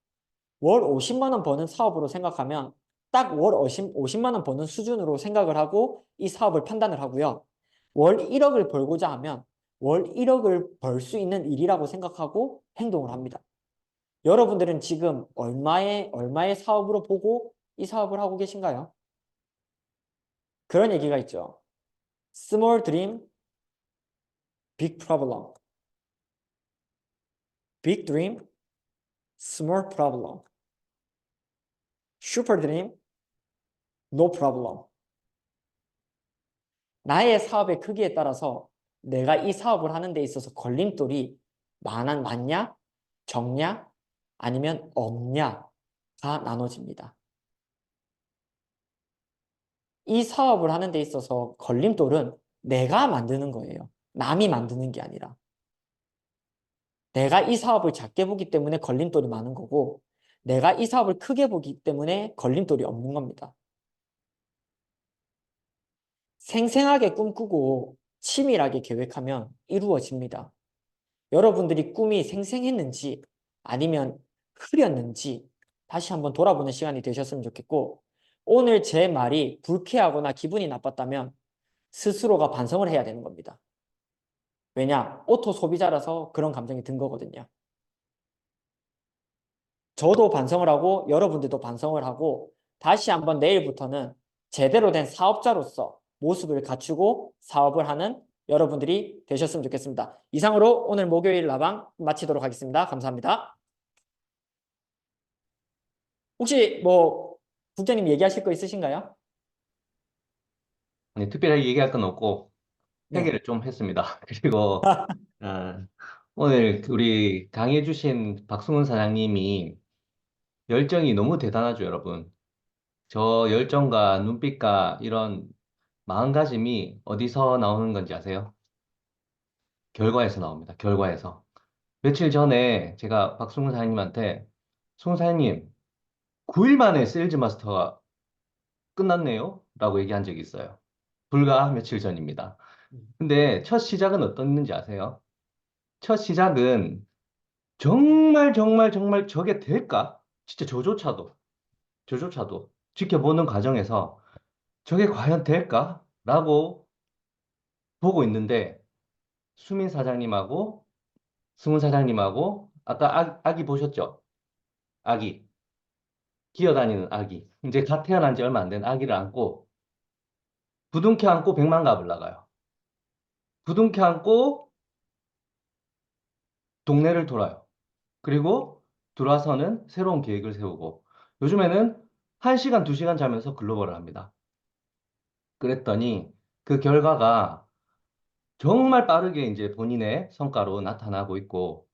월 50만 원 버는 사업으로 생각하면 딱 월 50만 원 버는 수준으로 생각을 하고 이 사업을 판단을 하고요. 월 1억을 벌고자 하면 월 1억을 벌 수 있는 일이라고 생각하고 행동을 합니다. 여러분들은 지금 얼마의 사업으로 보고 이 사업을 하고 계신가요? 그런 얘기가 있죠. Small dream, big problem. Big dream, small problem. Super dream, no problem. 나의 사업의 크기에 따라서 내가 이 사업을 하는 데 있어서 걸림돌이 많냐, 적냐, 아니면 없냐가 나눠집니다. 이 사업을 하는 데 있어서 걸림돌은 내가 만드는 거예요. 남이 만드는 게 아니라. 내가 이 사업을 작게 보기 때문에 걸림돌이 많은 거고 내가 이 사업을 크게 보기 때문에 걸림돌이 없는 겁니다. 생생하게 꿈꾸고 치밀하게 계획하면 이루어집니다. 여러분들이 꿈이 생생했는지 아니면 흐렸는지 다시 한번 돌아보는 시간이 되셨으면 좋겠고 오늘 제 말이 불쾌하거나 기분이 나빴다면 스스로가 반성을 해야 되는 겁니다. 왜냐? 오토 소비자라서 그런 감정이 든 거거든요. 저도 반성을 하고 여러분들도 반성을 하고 다시 한번 내일부터는 제대로 된 사업자로서 모습을 갖추고 사업을 하는 여러분들이 되셨으면 좋겠습니다. 이상으로 오늘 목요일 라방 마치도록 하겠습니다. 감사합니다. 혹시 뭐 국장님 얘기하실 거 있으신가요? 아니, 특별하게 얘기할 건 없고 네. 회개를 좀 했습니다. 그리고 어, 오늘 우리 강의해주신 박승훈 사장님이 열정이 너무 대단하죠, 여러분. 저 열정과 눈빛과 이런 마음가짐이 어디서 나오는 건지 아세요? 결과에서 나옵니다. 결과에서. 며칠 전에 제가 박승훈 사장님한테 승훈 사장님 9일 만에 세일즈 마스터가 끝났네요? 라고 얘기한 적이 있어요. 불과 며칠 전입니다. 근데 첫 시작은 어떻는지 아세요? 첫 시작은 정말 정말 정말 저게 될까? 진짜 저조차도 지켜보는 과정에서 저게 과연 될까? 라고 보고 있는데 수민 사장님하고 승훈 사장님하고 아까 아기 보셨죠? 아기. 기어다니는 아기. 이제 갓 태어난 지 얼마 안 된 아기를 안고 부둥켜 안고 100만 갑을 나가요. 부둥켜 안고 동네를 돌아요. 그리고 들어와서는 새로운 계획을 세우고 요즘에는 1시간, 2시간 자면서 글로벌을 합니다. 그랬더니 그 결과가 정말 빠르게 이제 본인의 성과로 나타나고 있고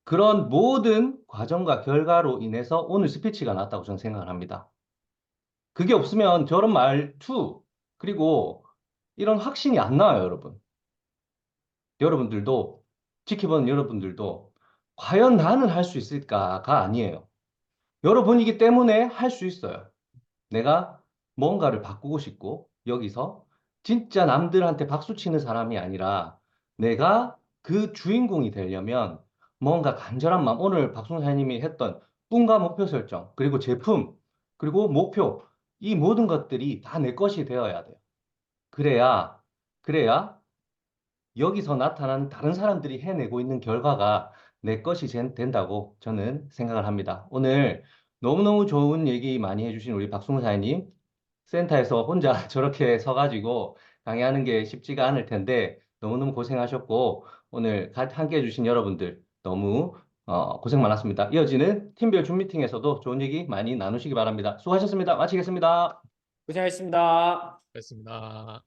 그런 모든 과정과 결과로 인해서 오늘 스피치가 나왔다고 저는 생각을 합니다. 그게 없으면 저런 말투 그리고 이런 확신이 안 나와요, 여러분. 여러분들도 지켜보는 여러분들도 과연 나는 할 수 있을까가 아니에요. 여러분이기 때문에 할 수 있어요. 내가 뭔가를 바꾸고 싶고, 여기서 진짜 남들한테 박수 치는 사람이 아니라 내가 그 주인공이 되려면 뭔가 간절한 마음, 오늘 박순 사님이 했던 꿈과 목표 설정, 그리고 제품, 그리고 목표, 이 모든 것들이 다 내 것이 되어야 돼요. 그래야, 그래야 여기서 나타난 다른 사람들이 해내고 있는 결과가 내 것이 된다고 저는 생각을 합니다. 오늘 너무너무 좋은 얘기 많이 해주신 우리 박승우 사장님, 센터에서 혼자 저렇게 서가지고 강의하는 게 쉽지가 않을 텐데 너무너무 고생하셨고 오늘 함께 해주신 여러분들 너무 고생 많았습니다. 이어지는 팀별 줌 미팅에서도 좋은 얘기 많이 나누시기 바랍니다. 수고하셨습니다. 마치겠습니다. 고생하셨습니다. 그렇습니다.